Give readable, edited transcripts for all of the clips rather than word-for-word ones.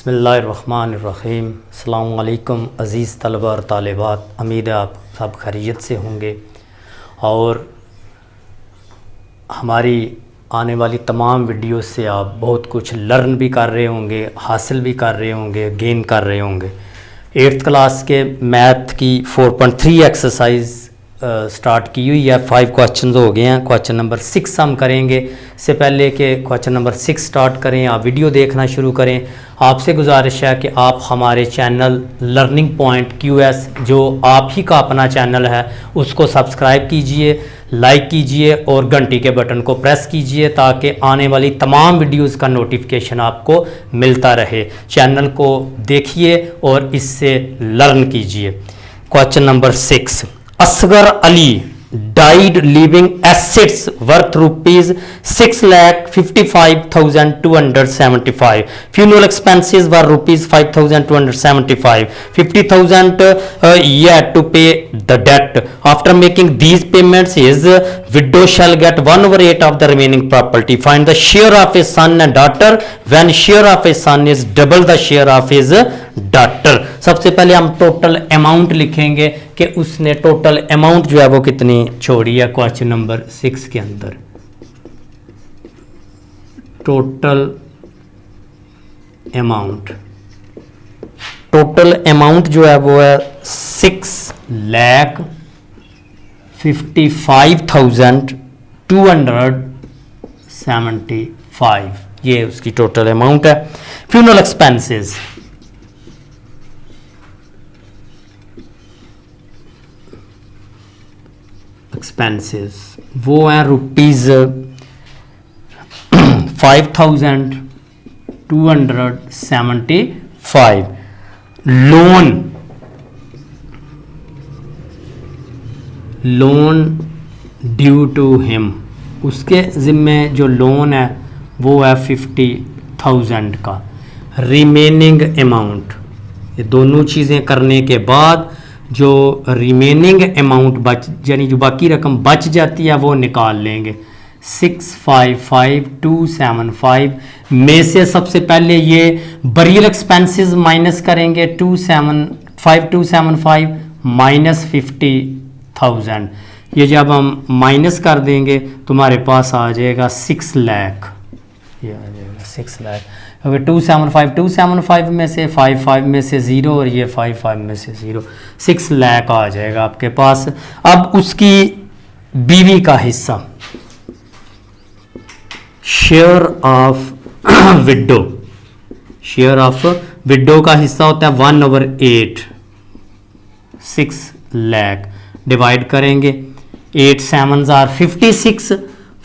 बिस्मिल्लाहिर्रहमानिर्रहीम। अस्सलामु अलैकुम अज़ीज़ तलबा और तालिबात, उम्मीद है आप सब खैरियत से होंगे और हमारी आने वाली तमाम वीडियो से आप बहुत कुछ लर्न भी कर रहे होंगे, हासिल भी कर रहे होंगे, गेन कर रहे होंगे। 8th क्लास के मैथ की 4.3 एक्सरसाइज स्टार्ट की हुई है। 5 क्वेश्चंस हो गए हैं। क्वेश्चन नंबर 6 हम करेंगे। इससे पहले कि क्वेश्चन नंबर 6 स्टार्ट करें, आप वीडियो देखना शुरू करें, आपसे गुजारिश है कि आप हमारे चैनल लर्निंग पॉइंट QS, जो आप ही का अपना चैनल है, उसको सब्सक्राइब कीजिए, लाइक कीजिए और घंटी के बटन को प्रेस कीजिए ताकि आने वाली तमाम वीडियोस का नोटिफिकेशन आपको मिलता रहे। चैनल को देखिए और इससे लर्न कीजिए। Question number 6, Asgar Ali died leaving assets worth rupees 6,55,275. Funeral expenses were rupees 5,275. 50,000 yet to pay the debt. After making these payments, his widow shall get 1/8 of the remaining property. Find the share of his son and daughter when share of his son is double the share of his daughter. सबसे पहले हम total amount लिखेंगे कि उसने total amount जो है वो कितनी छोड़ी है। क्वेश्चन नंबर 6 के अंदर टोटल अमाउंट जो है वो है 6,55,275। ये उसकी टोटल अमाउंट है। फ्यूनरल एक्सपेंसेस वो हैं rupees 5,275। Loan due to him, उसके ज़िम्मे जो लोन है वो है 50,000 का। रिमेनिंग अमाउंट, ये दोनों चीज़ें करने के बाद जो रिमेनिंग अमाउंट यानी जो बाकी रकम बच जाती है वो निकाल लेंगे। 655,275 में से सबसे पहले ये बरियल एक्सपेंसेस माइनस करेंगे। 275,275 माइनस 50,000, ये जब हम माइनस कर देंगे तुम्हारे पास आ जाएगा 6 लाख। ये आ जाएगा 6 लाख। अगर 275 में से 55 में से 0 और ये 55 में से 0, 6 लाख आ जाएगा आपके पास। अब उसकी बीवी का हिस्सा, शेयर ऑफ विडो का हिस्सा होता है 1/8, 6 लाख। डिवाइड करेंगे, 8 7s are 56,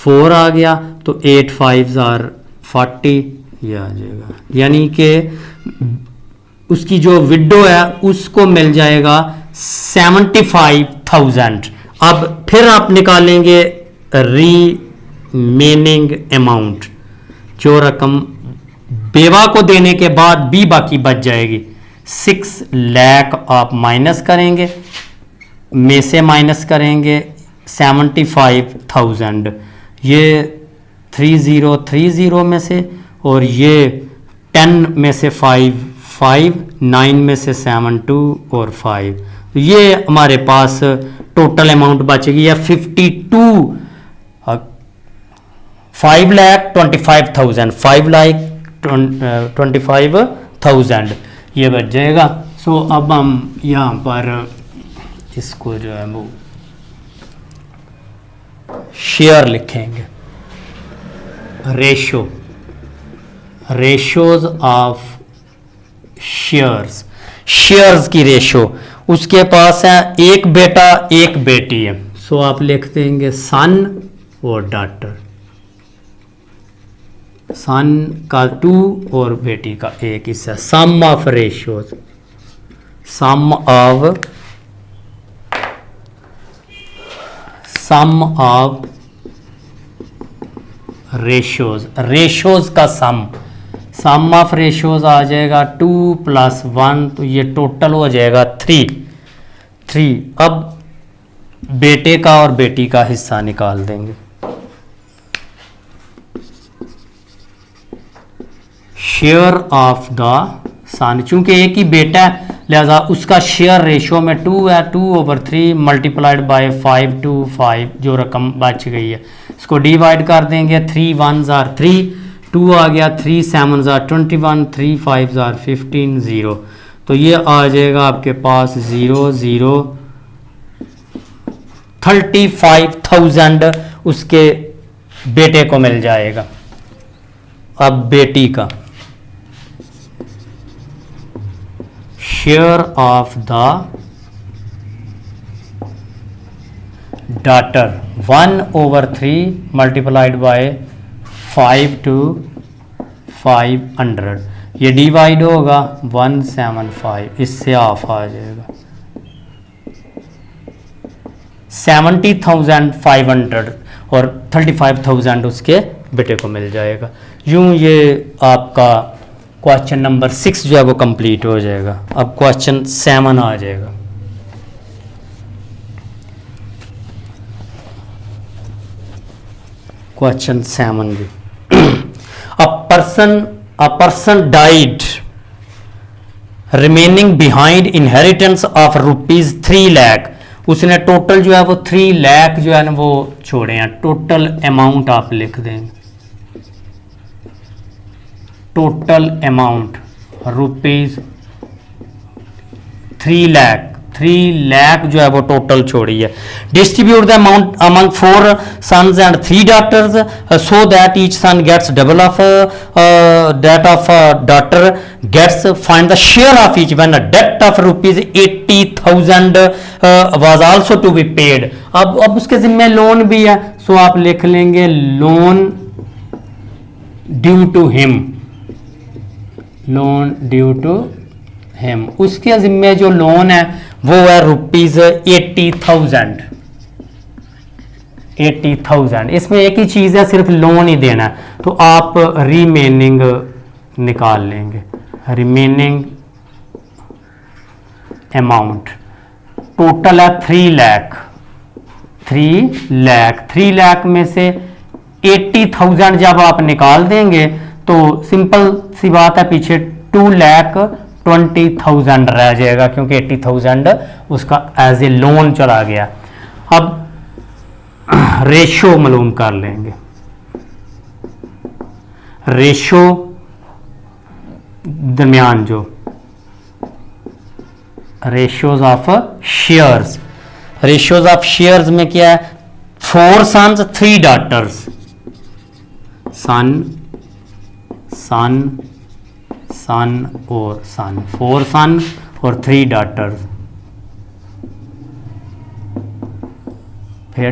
4 आ गया तो 8 5s are 40, ये आ जाएगा। यानी कि उसकी जो विडो है उसको मिल जाएगा 75,000। अब फिर आप निकालेंगे रिमेनिंग अमाउंट, जो रकम बेवा को देने के बाद भी बाकी बच जाएगी। 6 लाख आप माइनस करेंगे, में से माइनस करेंगे 75,000, ये 3030 में से, और ये 10 में से 5 5, 9 में से 7 2 और 5, तो ये हमारे पास टोटल अमाउंट बचेगी या 5,25,000 ये बच जाएगा। सो अब हम यहाँ पर इसको जो है वो शेयर लिखेंगे। रेशोज ऑफ शेयर्स की रेशो, उसके पास है एक बेटा एक बेटी है। सो आप लिख देंगे सन और डॉटर। सन का 2 और बेटी का 1 हिस्सा। सम ऑफ रेशोज का सम ऑफ रेशोज आ जाएगा 2 + 1, तो ये टोटल हो जाएगा 3। अब बेटे का और बेटी का हिस्सा निकाल देंगे। शेयर ऑफ द सन, चूंकि एक ही बेटा है लिहाजा उसका शेयर रेशो में 2 है, 2/3 मल्टीप्लाइड बाय 5 to 5 जो रकम बच गई है इसको डिवाइड कर देंगे। 3 1s are 3, 2 आ गया, 3 7s are 21, 3 5s are 15, 0। तो ये आ जाएगा आपके पास 0 0 35,000 उसके बेटे को मिल जाएगा। अब बेटी का share of the daughter 1/3 multiplied by 5 to 500, ये डिवाइड होगा 175, इससे ऑफ आ जाएगा 70,500 और 35,000 उसके बेटे को मिल जाएगा। यूं ये आपका क्वेश्चन नंबर 6 जो है वो कंप्लीट हो जाएगा। अब क्वेश्चन 7 आ जाएगा। क्वेश्चन 7 भी a person died remaining behind inheritance of ₹3 lakh, उसने टोटल जो है वो 3 लाख जो है ना वो छोड़े हैं। टोटल अमाउंट आप लिख देंगे, टोटल अमाउंट ₹3 लाख जो है वो टोटल छोड़ी है। Distribute the amount among 4 sons and 3 daughters so that each son gets double of that of daughter gets, find the share of each when a debt of ₹80,000 was also to be paid। अब उसके जिम्मे loan भी है, सो आप लिख लेंगे loan due to him, loan due to him. उसके जिम्मे जो लोन है वो है ₹80,000। इसमें एक ही चीज़ है, सिर्फ लोन ही देना है, तो आप रिमेनिंग निकाल लेंगे। रिमेनिंग अमाउंट टोटल है 3 लाख। 3 लाख में से 80,000 जब आप निकाल देंगे तो सिंपल सी बात है, पीछे 2,20,000 रह जाएगा क्योंकि 80,000 उसका एज ए लोन चला गया। अब रेशो मालूम कर लेंगे। रेशो दरमियान जो ratios of shares, ratios of shares में क्या है, 4 sons 3 daughters, सन और सन, 4 sons और 3 daughters, फिर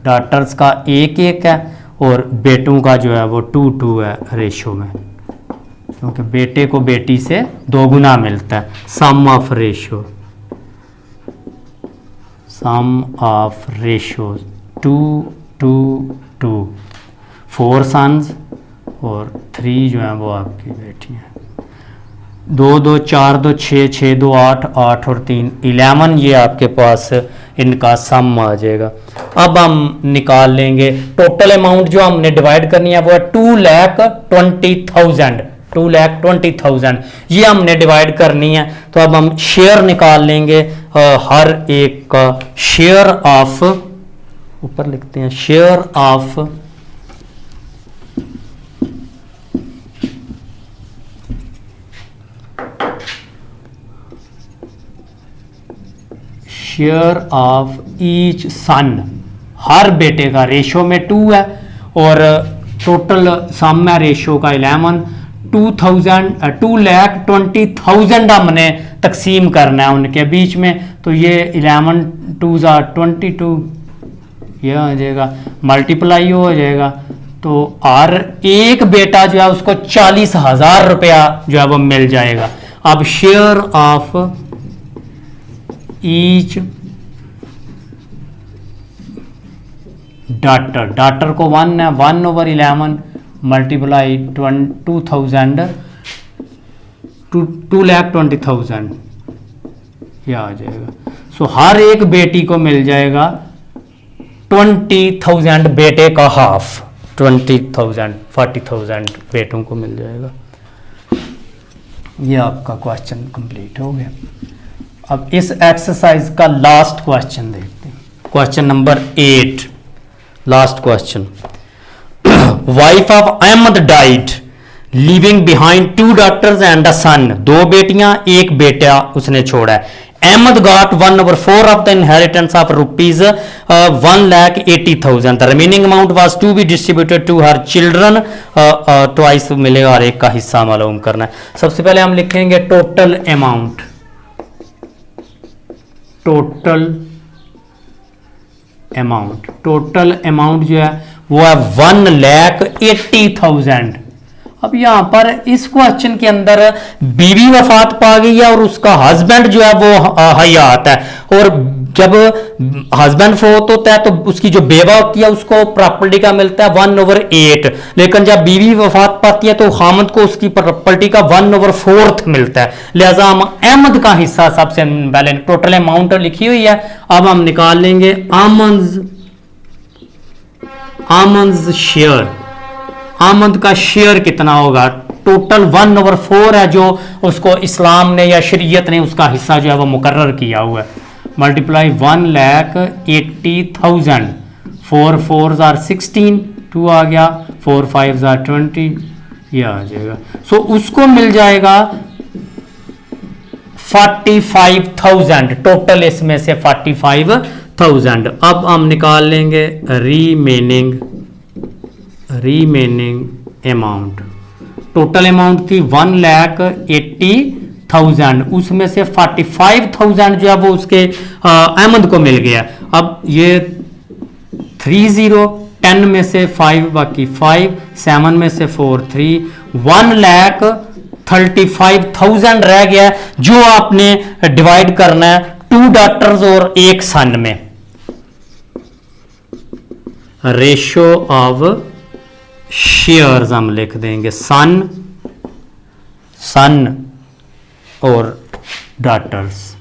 डॉटर्स का एक है और बेटों का जो है वो 2 है रेशो में, क्योंकि बेटे को बेटी से 2 गुना मिलता है। सम ऑफ रेशो 2 4 sons और 3 जो है वो आपकी बेटी है। 2 2 4 2 6 6 2 8 8 और 3 11, ये आपके पास इनका सम आ जाएगा। अब हम निकाल लेंगे टोटल अमाउंट जो हमने डिवाइड करनी है वो है 2,20,000, ये हमने डिवाइड करनी है। तो अब हम शेयर निकाल लेंगे, हर एक का शेयर ऑफ, ऊपर लिखते हैं शेयर ऑफ ईच सन, हर बेटे का रेशो में 2 है और टोटल सम है रेशो का 11। 2,20,000 हमने तकसीम करना है उनके बीच में, तो ये 11 2s are 22, ये हो जाएगा, मल्टीप्लाई हो जाएगा। तो हर एक बेटा जो है उसको 40,000 रुपया जो है वो मिल जाएगा। अब शेयर ऑफ ईच डॉटर को 1 है, 1/11 मल्टीप्लाई 2,20,000 ये आ जाएगा। सो हर एक बेटी को मिल जाएगा 20,000 बेटे का हाफ, 20,000 40,000 बेटों को मिल जाएगा। ये आपका क्वेश्चन कंप्लीट हो गया। अब इस एक्सरसाइज का लास्ट क्वेश्चन देखते हैं, question number 8, last question. Wife of Ahmed died living behind 2 daughters and a son, 2 बेटियां 1 बेटा उसने छोड़ा है। Ahmed got 1/4 of the inheritance of rupees 1,80,000। The remaining amount was to be distributed to her children twice, मिलेगा और एक का हिस्सा मालूम करना है। सबसे पहले हम लिखेंगे टोटल अमाउंट, टोटल अमाउंट जो है वो है 1,80,000। अब यहां पर इस क्वेश्चन के अंदर बीवी वफात पा गई है और उसका हस्बैंड जो है वो हयात है, और जब हस्बैंड फोत होता है तो उसकी जो बेवा होती है उसको प्रॉपर्टी का मिलता है 1/8, लेकिन जब बीवी वफात पाती है तो खामद को उसकी प्रॉपर्टी का 1/4 मिलता है। लिहाजा हम अहमद का हिस्सा सबसे पहले, टोटल अमाउंट लिखी हुई है, अब हम निकाल लेंगे आमंद शेयर। आमंद का शेयर कितना होगा? टोटल 1/4 है जो उसको इस्लाम ने या शरीयत ने उसका हिस्सा जो है वो मुकर्रर किया हुआ है। मल्टीप्लाई 1,80,000, 4 4s are 16, 2 आ गया, 4 5s are 20, ये आ जाएगा। सो उसको मिल जाएगा 45,000, टोटल इसमें से 45,000। अब हम निकाल लेंगे रिमेनिंग अमाउंट। टोटल अमाउंट थी 1,80,000, उसमें से 45,000 जो है वो उसके अहमद को मिल गया। अब ये 30, 10 में से 5 बाकी 5, 7 में से 4 3, 1,35,000 रह गया जो आपने डिवाइड करना है 2 daughters और 1 सन में। रेशो ऑफ शेयर्स हम लिख देंगे सन और डॉटर्स,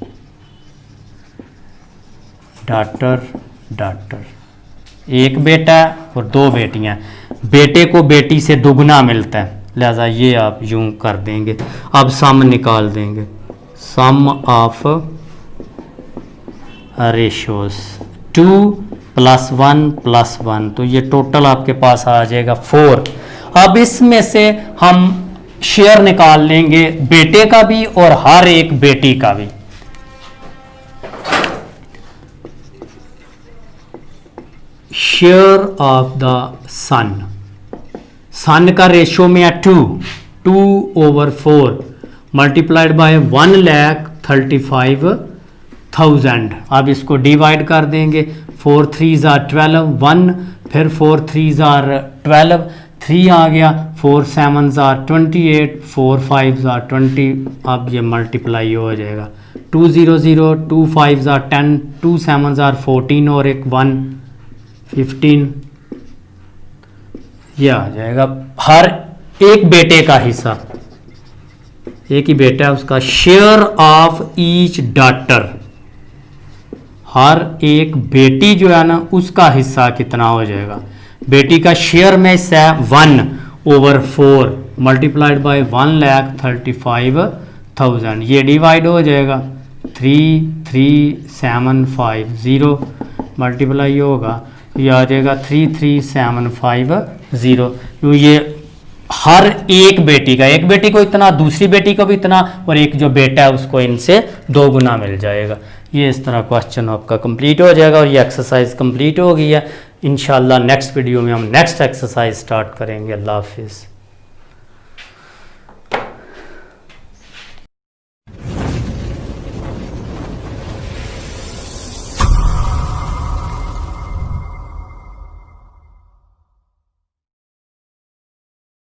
डॉटर, एक बेटा और 2 बेटियां, बेटे को बेटी से दुगना मिलता है, लिहाजा ये आप यूं कर देंगे। अब सम निकाल देंगे, सम ऑफ रेशोस 2 + 1 + 1, तो ये टोटल आपके पास आ जाएगा 4। अब इसमें से हम शेयर निकाल लेंगे बेटे का भी और हर एक बेटी का भी। शेयर ऑफ द सन का रेशो में है 2/4 मल्टीप्लाइड बाय 1,35,000। अब इसको डिवाइड कर देंगे, 4 3s are 12, 1, फिर 4 3s are 12, 3 आ गया, 4 7s are 28, 4 5s are 20। अब ये मल्टीप्लाई हो जाएगा, 2 0 0, 2 5s are 10, 2 7s are 14 और एक 1 15, ये आ जाएगा। हर एक बेटे का हिस्सा, एक ही बेटा है उसका। शेयर ऑफ ईच डॉटर, हर एक बेटी जो है ना उसका हिस्सा कितना हो जाएगा? बेटी का शेयर में हिस्सा है 1/4 मल्टीप्लाइड बाय 1,35,000, ये डिवाइड हो जाएगा 3,3,7,5,0 मल्टीप्लाई होगा, ये आ जाएगा 3,3,7,5,0। ये हर एक बेटी का, एक बेटी को इतना, दूसरी बेटी को भी इतना, और एक जो बेटा है उसको इनसे 2 गुना मिल जाएगा। ये इस तरह क्वेश्चन आपका कंप्लीट हो जाएगा और ये एक्सरसाइज कंप्लीट हो गई है। इंशाल्लाह नेक्स्ट वीडियो में हम नेक्स्ट एक्सरसाइज स्टार्ट करेंगे। अल्लाह हाफिज़।